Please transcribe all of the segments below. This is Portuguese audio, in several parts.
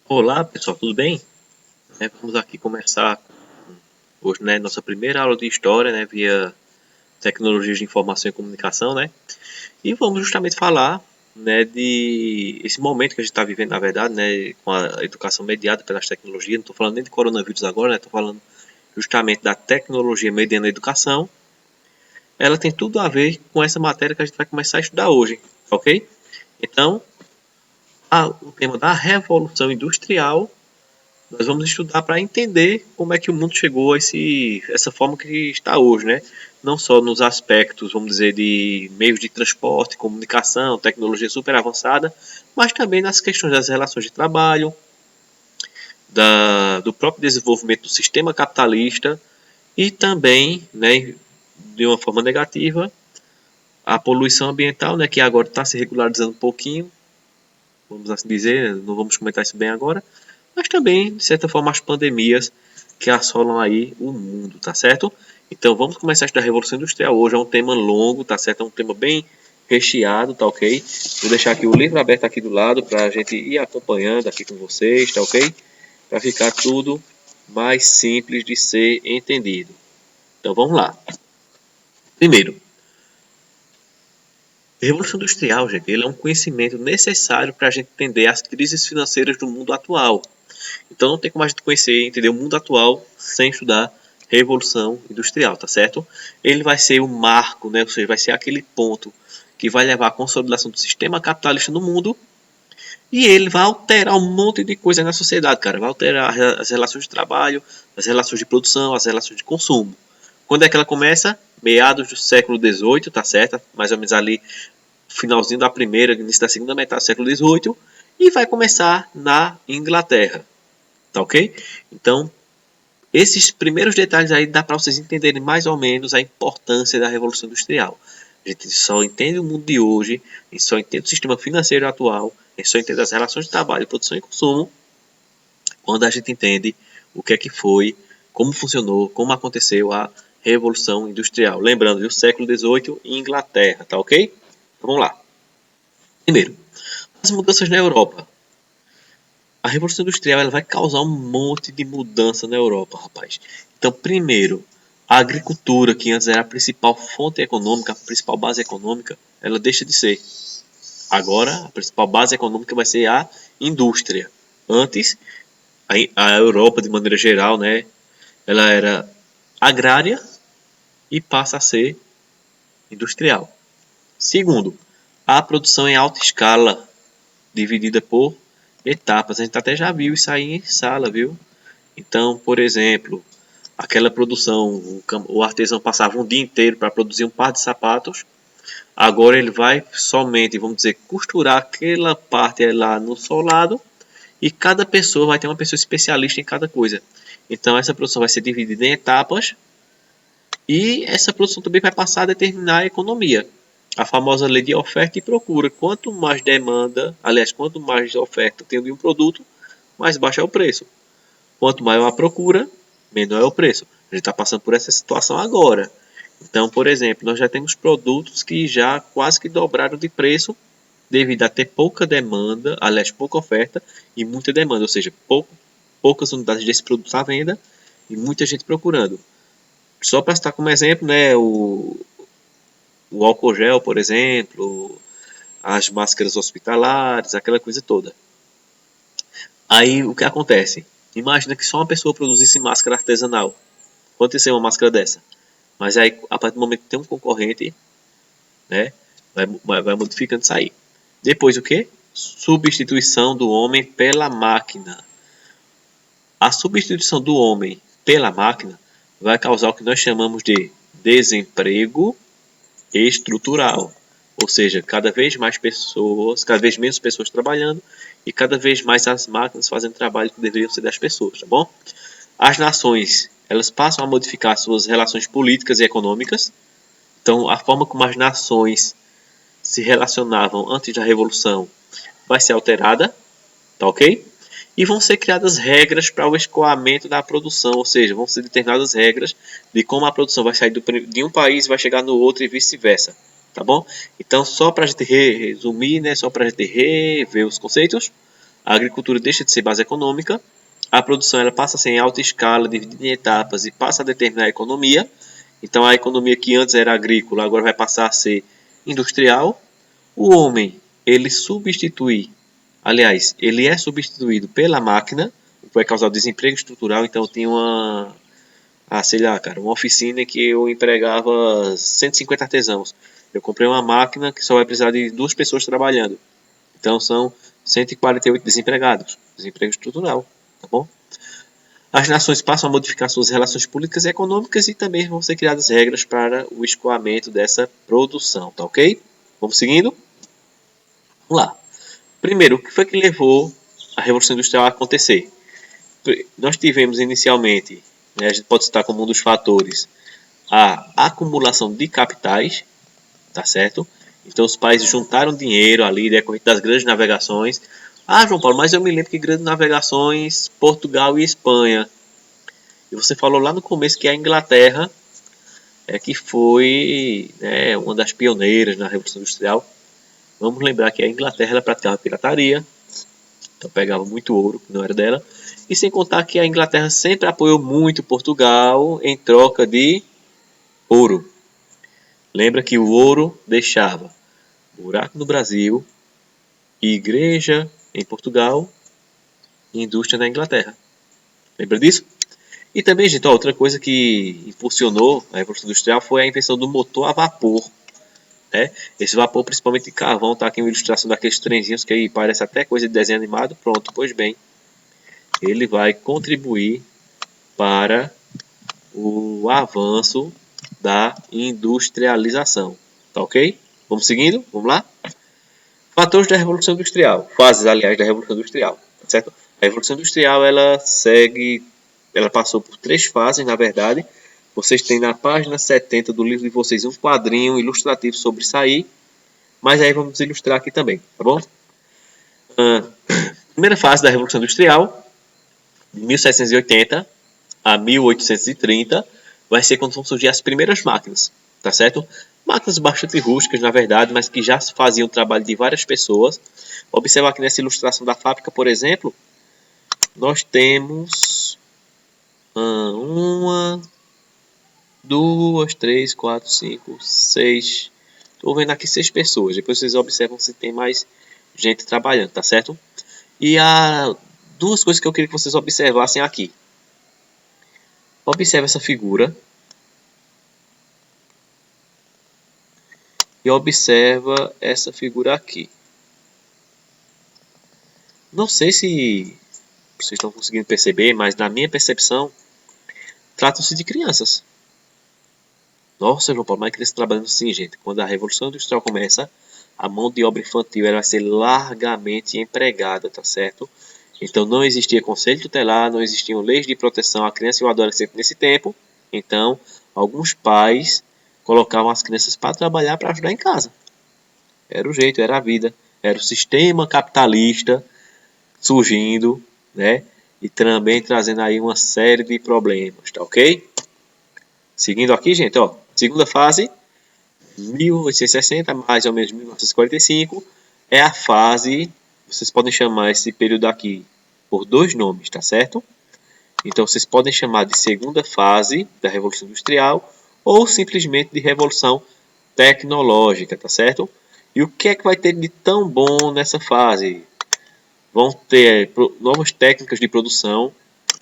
Olá pessoal, tudo bem? Vamos aqui começar hoje, nossa primeira aula de história, via tecnologias de informação e comunicação, E vamos justamente falar, de esse momento que a gente está vivendo, na verdade, com a educação mediada pelas tecnologias. Não estou falando nem de coronavírus agora, Estou falando justamente da tecnologia mediando a educação. Ela tem tudo a ver com essa matéria que a gente vai começar a estudar hoje, ok? Então, o tema da revolução industrial. Nós vamos estudar para entender como é que o mundo chegou a essa forma que está hoje, Não só nos aspectos, vamos dizer, de meios de transporte, comunicação, tecnologia super avançada, mas também nas questões das relações de trabalho, do próprio desenvolvimento do sistema capitalista e também, de uma forma negativa, a poluição ambiental, que agora está se regularizando um pouquinho, vamos assim dizer, não vamos comentar isso bem agora, mas também, de certa forma, as pandemias que assolam aí o mundo, tá certo? Então vamos começar a estudar a Revolução Industrial. Hoje é um tema longo, tá certo? É um tema bem recheado, tá ok? Vou deixar aqui o livro aberto aqui do lado para a gente ir acompanhando aqui com vocês, tá ok? Para ficar tudo mais simples de ser entendido. Então vamos lá. Primeiro, a Revolução Industrial, gente, ele é um conhecimento necessário para a gente entender as crises financeiras do mundo atual. Então não tem como a gente conhecer e entender o mundo atual sem estudar Revolução Industrial, tá certo? Ele vai ser o marco, Ou seja, vai ser aquele ponto que vai levar à consolidação do sistema capitalista no mundo e ele vai alterar um monte de coisa na sociedade, cara. Vai alterar as relações de trabalho, as relações de produção, as relações de consumo. Quando é que ela começa? Meados do século XVIII, tá certo? Mais ou menos ali, finalzinho da primeira, início da segunda metade do século XVIII. E vai começar na Inglaterra, tá ok? Então, esses primeiros detalhes aí dá para vocês entenderem mais ou menos a importância da Revolução Industrial. A gente só entende o mundo de hoje, a gente só entende o sistema financeiro atual, a gente só entende as relações de trabalho, produção e consumo, quando a gente entende o que é que foi, como funcionou, como aconteceu a Revolução Industrial. Lembrando, do século XVIII, Inglaterra, tá ok? Então, vamos lá. Primeiro, as mudanças na Europa. A Revolução Industrial ela vai causar um monte de mudança na Europa, rapaz. Então, primeiro, a agricultura, que antes era a principal fonte econômica, a principal base econômica, ela deixa de ser. Agora, a principal base econômica vai ser a indústria. Antes, a Europa, de maneira geral, ela era agrária e passa a ser industrial. Segundo, a produção em alta escala, dividida por etapas. A gente até já viu isso aí em sala, viu? Então, por exemplo, aquela produção, o artesão passava um dia inteiro para produzir um par de sapatos. Agora ele vai somente, vamos dizer, costurar aquela parte lá no solado e cada pessoa vai ter uma pessoa especialista em cada coisa. Então essa produção vai ser dividida em etapas e essa produção também vai passar a determinar a economia. A famosa lei de oferta e procura. Quanto mais demanda, aliás, quanto mais oferta tem de um produto, mais baixo é o preço. Quanto maior a procura, menor é o preço. A gente está passando por essa situação agora. Então, por exemplo, nós já temos produtos que já quase que dobraram de preço devido a ter pouca demanda, aliás, pouca oferta e muita demanda, ou seja, poucas unidades desse produto à venda e muita gente procurando. Só para citar como exemplo, o álcool gel, por exemplo, as máscaras hospitalares, aquela coisa toda. Aí o que acontece? Imagina que só uma pessoa produzisse máscara artesanal. Quanto ia uma máscara dessa? Mas aí, a partir do momento que tem um concorrente, né, vai modificando isso aí. Depois o que? Substituição do homem pela máquina. A substituição do homem pela máquina vai causar o que nós chamamos de desemprego estrutural. Ou seja, cada vez mais pessoas, cada vez menos pessoas trabalhando e cada vez mais as máquinas fazendo trabalho que deveriam ser das pessoas, tá bom? As nações, elas passam a modificar suas relações políticas e econômicas. Então, a forma como as nações se relacionavam antes da Revolução vai ser alterada, tá ok? E vão ser criadas regras para o escoamento da produção, ou seja, vão ser determinadas regras de como a produção vai sair de um país e vai chegar no outro e vice-versa, tá bom? Então, só para a gente resumir, só para a gente rever os conceitos, a agricultura deixa de ser base econômica, a produção ela passa a ser em alta escala, dividida em etapas e passa a determinar a economia. Então a economia que antes era agrícola agora vai passar a ser industrial. O homem, ele é substituído pela máquina, o que vai causar desemprego estrutural. Então tem sei lá, cara, uma oficina em que eu empregava 150 artesãos. Eu comprei uma máquina que só vai precisar de 2 pessoas trabalhando. Então são 148 desempregados, desemprego estrutural, tá bom? As nações passam a modificar suas relações políticas e econômicas e também vão ser criadas regras para o escoamento dessa produção, tá ok? Vamos seguindo? Vamos lá. Primeiro, o que foi que levou a Revolução Industrial a acontecer? Nós tivemos inicialmente, né, a gente pode citar como um dos fatores, a acumulação de capitais, tá certo? Então os países juntaram dinheiro ali, decorrente das grandes navegações. Ah, João Paulo, mas eu me lembro que grandes navegações, Portugal e Espanha. E você falou lá no começo que a Inglaterra que foi, né, uma das pioneiras na Revolução Industrial. Vamos lembrar que a Inglaterra ela praticava pirataria, então pegava muito ouro que não era dela. E sem contar que a Inglaterra sempre apoiou muito Portugal em troca de ouro. Lembra que o ouro deixava buraco no Brasil, igreja em Portugal e indústria na Inglaterra. Lembra disso? E também, gente, outra coisa que impulsionou a Revolução Industrial foi a invenção do motor a vapor. Né? Esse vapor, principalmente de carvão, está aqui uma ilustração daqueles trenzinhos que aí parece até coisa de desenho animado. Pronto, pois bem, ele vai contribuir para o avanço da industrialização. Tá ok? Vamos seguindo? Vamos lá? Fatores da Revolução Industrial. Fases, aliás, da Revolução Industrial. Certo? A Revolução Industrial, ela passou por 3 fases, na verdade. Vocês têm na página 70 do livro de vocês um quadrinho ilustrativo sobre isso aí. Mas aí vamos ilustrar aqui também, tá bom? Primeira fase da Revolução Industrial, de 1780 a 1830, vai ser quando vão surgir as primeiras máquinas, tá certo? Máquinas bastante rústicas, na verdade, mas que já faziam o trabalho de várias pessoas. Observar aqui nessa ilustração da fábrica, por exemplo, nós temos 1, 2, 3, 4, 5, 6. Estou vendo aqui 6 pessoas. Depois vocês observam se tem mais gente trabalhando, tá certo? E há 2 coisas que eu queria que vocês observassem aqui. Observe essa figura. E observa essa figura aqui. Não sei se vocês estão conseguindo perceber, mas na minha percepção, tratam-se de crianças. Nossa, João Paulo, mas criança trabalhando sim, gente. Quando a Revolução Industrial começa, a mão de obra infantil ela vai ser largamente empregada, tá certo? Então não existia conselho tutelar, não existiam leis de proteção à criança e ao adolescente nesse tempo. Então, alguns pais colocavam as crianças para trabalhar, para ajudar em casa. Era o jeito, era a vida. Era o sistema capitalista surgindo, né? E também trazendo aí uma série de problemas, tá ok? Seguindo aqui, gente, ó. Segunda fase, 1860, mais ou menos 1945, é a fase, vocês podem chamar esse período aqui por 2 nomes, tá certo? Então, vocês podem chamar de segunda fase da Revolução Industrial ou simplesmente de Revolução Tecnológica, tá certo? E o que é que vai ter de tão bom nessa fase? Vão ter novas técnicas de produção,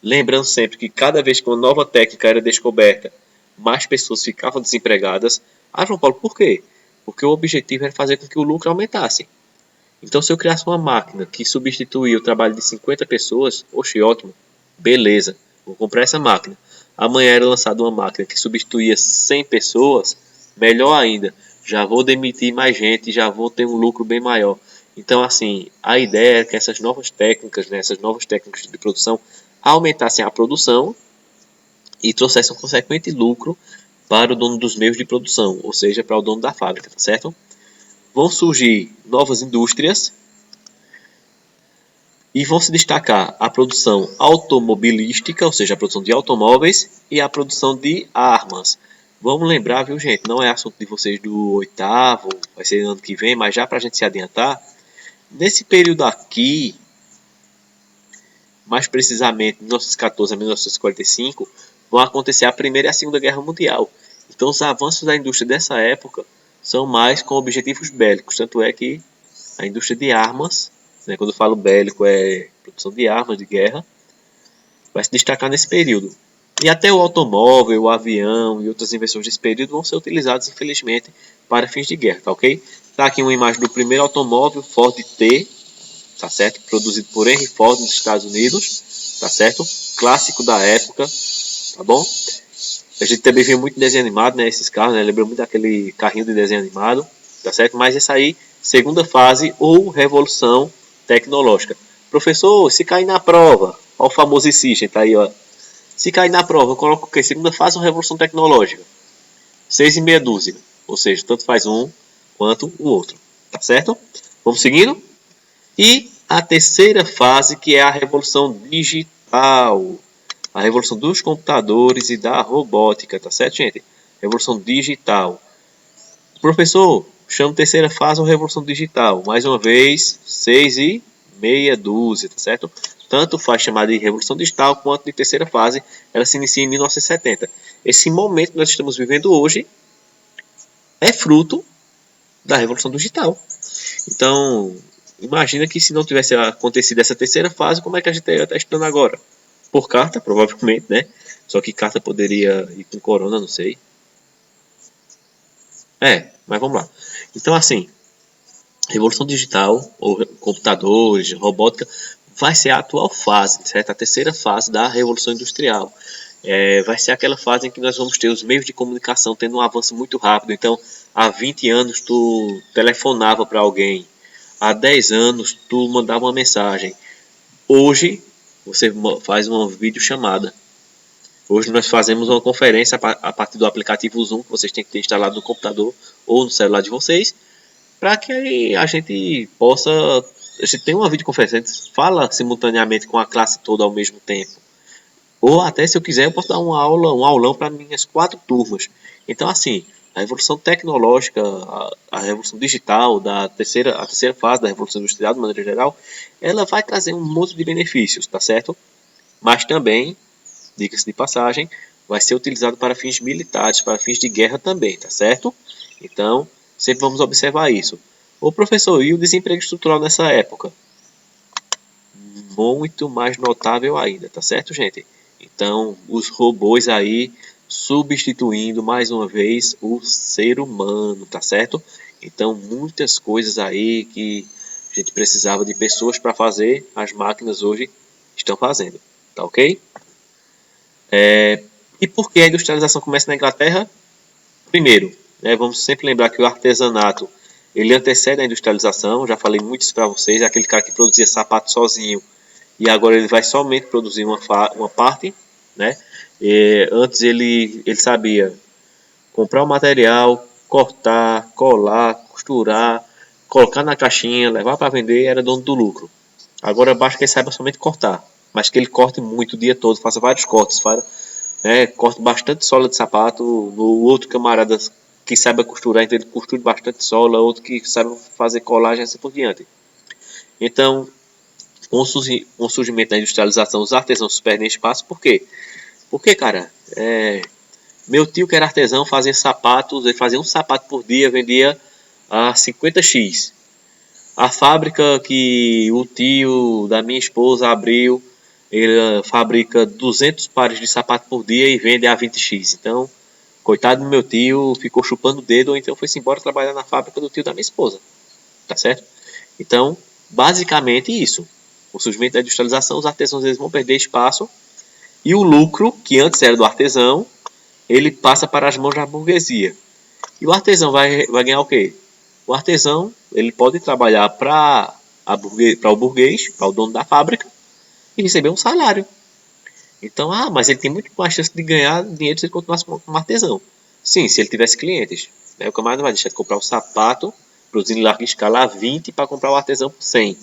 lembrando sempre que cada vez que uma nova técnica era descoberta, mais pessoas ficavam desempregadas. Ah, João Paulo, por quê? Porque o objetivo era fazer com que o lucro aumentasse. Então, se eu criasse uma máquina que substituía o trabalho de 50 pessoas, oxe, ótimo, beleza, vou comprar essa máquina. Amanhã era lançada uma máquina que substituía 100 pessoas, melhor ainda, já vou demitir mais gente, já vou ter um lucro bem maior. Então, assim, a ideia é que essas novas técnicas, né, essas novas técnicas de produção, aumentassem a produção e trouxessem um consequente lucro para o dono dos meios de produção, ou seja, para o dono da fábrica, tá certo? Vão surgir novas indústrias e vão se destacar a produção automobilística, ou seja, a produção de automóveis e a produção de armas. Vamos lembrar, viu, gente? Não é assunto de vocês do 8º, vai ser ano que vem, mas já para a gente se adiantar, nesse período aqui, mais precisamente de 1914 a 1945, vão acontecer a Primeira e a Segunda Guerra Mundial. Então os avanços da indústria dessa época são mais com objetivos bélicos, tanto é que a indústria de armas, né, quando eu falo bélico é produção de armas de guerra, vai se destacar nesse período. E até o automóvel, o avião e outras invenções desse período vão ser utilizados, infelizmente, para fins de guerra, tá ok? Tá aqui uma imagem do primeiro automóvel Ford T, tá certo? Produzido por Henry Ford nos Estados Unidos, tá certo? Clássico da época, tá bom? A gente também viu muito desenho animado, né? Esses carros, né? Lembra muito daquele carrinho de desenho animado, tá certo? Mas essa aí, segunda fase ou revolução tecnológica. Professor, se cair na prova, ó o famoso System, tá aí, ó. Se cair na prova, eu coloco o quê? Segunda fase ou revolução tecnológica? 6 e meia dúzia. Ou seja, tanto faz um quanto o outro, tá certo? Vamos seguindo? E a terceira fase, que é a revolução digital. A revolução dos computadores e da robótica, tá certo, gente? Revolução digital. Professor, chama terceira fase ou revolução digital? Mais uma vez, 6 e meia dúzia, tá certo? Tanto faz chamar de revolução digital quanto de terceira fase, ela se inicia em 1970. Esse momento que nós estamos vivendo hoje é fruto da revolução digital. Então, imagina que se não tivesse acontecido essa terceira fase, como é que a gente está estudando agora? Por carta, provavelmente, né? Só que carta poderia ir com corona, não sei. Mas vamos lá. Então, assim, revolução digital, ou computadores, robótica, vai ser a atual fase, certo? A terceira fase da revolução industrial. Vai ser aquela fase em que nós vamos ter os meios de comunicação tendo um avanço muito rápido. Então, há 20 anos tu telefonava para alguém, há 10 anos tu mandava uma mensagem. Hoje, você faz uma videochamada. Hoje nós fazemos uma conferência a partir do aplicativo Zoom, que vocês têm que ter instalado no computador ou no celular de vocês, para que a gente possa... A gente tem uma videoconferência, a gente fala simultaneamente com a classe toda ao mesmo tempo. Ou até, se eu quiser, eu posso dar uma aula, um aulão para minhas 4 turmas. Então, assim, a revolução tecnológica, a revolução digital, a terceira fase da revolução industrial, de maneira geral, ela vai trazer um monte de benefícios, tá certo? Mas também, diga-se de passagem, vai ser utilizado para fins militares, para fins de guerra também, tá certo? Então, sempre vamos observar isso. Ô professor, e o desemprego estrutural nessa época? Muito mais notável ainda, tá certo, gente? Então, os robôs aí substituindo mais uma vez o ser humano, tá certo? Então, muitas coisas aí que a gente precisava de pessoas para fazer, as máquinas hoje estão fazendo, tá ok? E por que a industrialização começa na Inglaterra? Primeiro, vamos sempre lembrar que o artesanato ele antecede a industrialização. Já falei muito isso para vocês. É aquele cara que produzia sapato sozinho e agora ele vai somente produzir uma parte, né? Antes ele sabia comprar o material, cortar, colar, costurar, colocar na caixinha, levar para vender, era dono do lucro. Agora basta que ele saiba somente cortar, mas que ele corte muito o dia todo, faça vários cortes, corte bastante sola de sapato, no outro camarada que saiba costurar, então ele costure bastante sola, outro que saiba fazer colagem, assim por diante. Então, com o surgimento da industrialização, os artesãos perdem espaço, por quê? Porque, cara, meu tio que era artesão fazia sapatos, ele fazia um sapato por dia, vendia a 50x. A fábrica que o tio da minha esposa abriu, ele fabrica 200 pares de sapato por dia e vende a 20x. Então, coitado do meu tio, ficou chupando o dedo ou então foi-se embora trabalhar na fábrica do tio da minha esposa. Tá certo? Então, basicamente isso. Com o surgimento da industrialização, os artesãos eles vão perder espaço e o lucro, que antes era do artesão, ele passa para as mãos da burguesia. E o artesão vai ganhar o quê? O artesão ele pode trabalhar para o burguês, para o dono da fábrica, e receber um salário. Então, mas ele tem muito mais chance de ganhar dinheiro se ele continuasse como artesão. Sim, se ele tivesse clientes. O camarada não vai deixar de comprar um sapato, produzindo em larga escala a 20 para comprar o artesão por 100.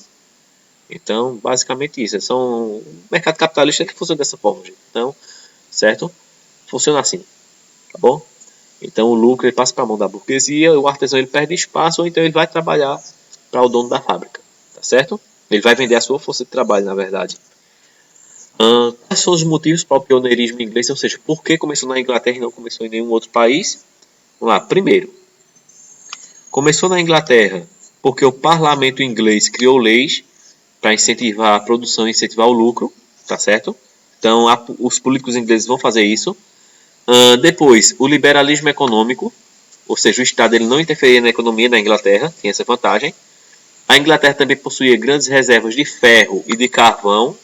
Então, basicamente isso. O mercado capitalista que funciona dessa forma, gente. Então, certo? Funciona assim, tá bom? Então, o lucro ele passa para a mão da burguesia, o artesão ele perde espaço, ou então ele vai trabalhar para o dono da fábrica, tá certo? Ele vai vender a sua força de trabalho, na verdade. Quais são os motivos para o pioneirismo inglês? Ou seja, por que começou na Inglaterra e não começou em nenhum outro país? Vamos lá. Primeiro, começou na Inglaterra porque o parlamento inglês criou leis para incentivar a produção e incentivar o lucro, tá certo? Então, os políticos ingleses vão fazer isso. Depois, o liberalismo econômico, ou seja, o Estado ele não interferia na economia da Inglaterra, tinha essa vantagem. A Inglaterra também possuía grandes reservas de ferro e de carvão.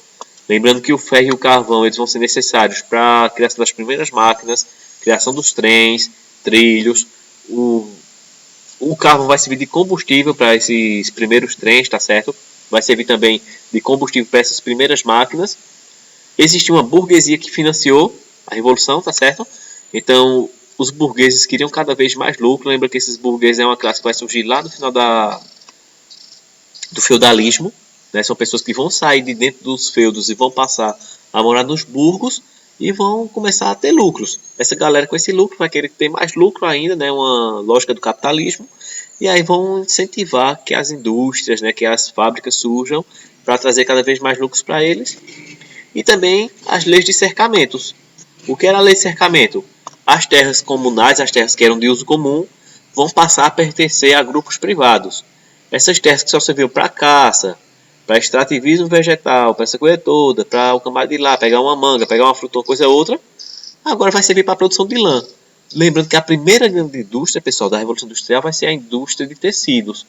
Lembrando que o ferro e o carvão eles vão ser necessários para a criação das primeiras máquinas, criação dos trens, trilhos. O carvão vai servir de combustível para esses primeiros trens, tá certo? Vai servir também de combustível para essas primeiras máquinas. Existe uma burguesia que financiou a revolução, tá certo? Então, os burgueses queriam cada vez mais lucro. Lembra que esses burgueses é uma classe que vai surgir lá no final do feudalismo. Né? São pessoas que vão sair de dentro dos feudos e vão passar a morar nos burgos e vão começar a ter lucros. Essa galera com esse lucro vai querer ter mais lucro ainda, né? Uma lógica do capitalismo. E aí vão incentivar que as indústrias, né? Que as fábricas surjam para trazer cada vez mais lucros para eles. E também as leis de cercamentos. O que era a lei de cercamento? As terras comunais, as terras que eram de uso comum, vão passar a pertencer a grupos privados. Essas terras que só serviam para caça, para extrativismo vegetal, para essa coisa toda, para o camarada ir lá, pegar uma manga, pegar uma fruta, uma coisa ou outra, agora vai servir para a produção de lã. Lembrando que a primeira grande indústria, pessoal, da Revolução Industrial vai ser a indústria de tecidos.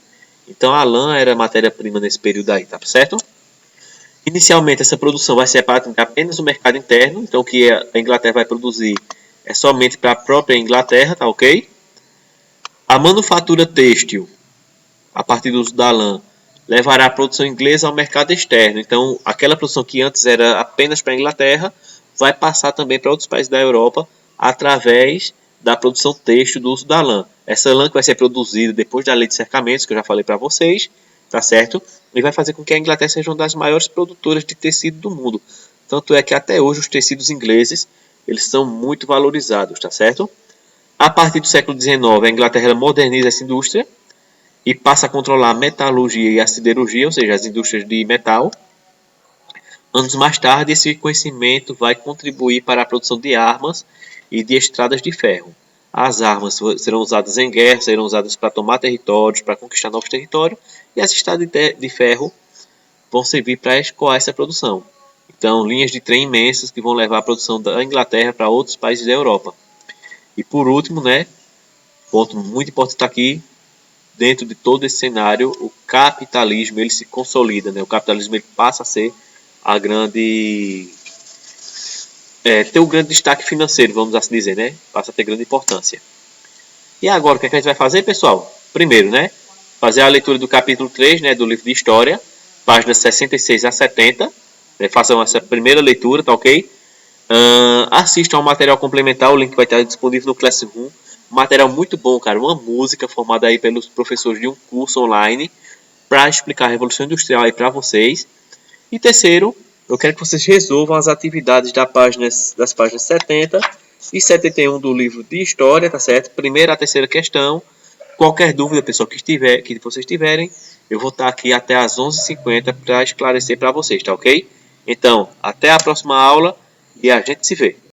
Então a lã era matéria-prima nesse período aí, tá certo? Inicialmente essa produção vai ser para atender apenas o mercado interno, então o que a Inglaterra vai produzir é somente para a própria Inglaterra, tá ok? A manufatura têxtil, a partir do uso da lã, levará a produção inglesa ao mercado externo. Então, aquela produção que antes era apenas para a Inglaterra, vai passar também para outros países da Europa, através da produção têxtil do uso da lã. Essa lã que vai ser produzida depois da lei de cercamentos, que eu já falei para vocês, tá certo? E vai fazer com que a Inglaterra seja uma das maiores produtoras de tecido do mundo. Tanto é que até hoje os tecidos ingleses, eles são muito valorizados, tá certo? A partir do século XIX, a Inglaterra moderniza essa indústria e passa a controlar a metalurgia e a siderurgia, ou seja, as indústrias de metal. Anos mais tarde, esse conhecimento vai contribuir para a produção de armas e de estradas de ferro. As armas serão usadas em guerra, serão usadas para tomar territórios, para conquistar novos territórios, e as estradas de ferro vão servir para escoar essa produção. Então, linhas de trem imensas que vão levar a produção da Inglaterra para outros países da Europa. E por último, né, ponto muito importante aqui, dentro de todo esse cenário, o capitalismo ele se consolida, né? O capitalismo ele passa a ser a grande ter um grande destaque financeiro, vamos assim dizer, né? Passa a ter grande importância. E agora, o que a gente vai fazer, pessoal? Primeiro, né? Fazer a leitura do capítulo 3, né, do livro de História, páginas 66 a 70. Né? Façam essa primeira leitura, tá ok? Assistam ao material complementar, o link vai estar disponível no Classroom. Um material muito bom, cara. Uma música formada aí pelos professores de um curso online para explicar a Revolução Industrial aí para vocês. E terceiro, eu quero que vocês resolvam as atividades das páginas 70 e 71 do livro de História, tá certo? Primeira a terceira questão. Qualquer dúvida, pessoal, que vocês tiverem, eu vou estar aqui até às 11h50 para esclarecer para vocês, tá ok? Então, até a próxima aula e a gente se vê.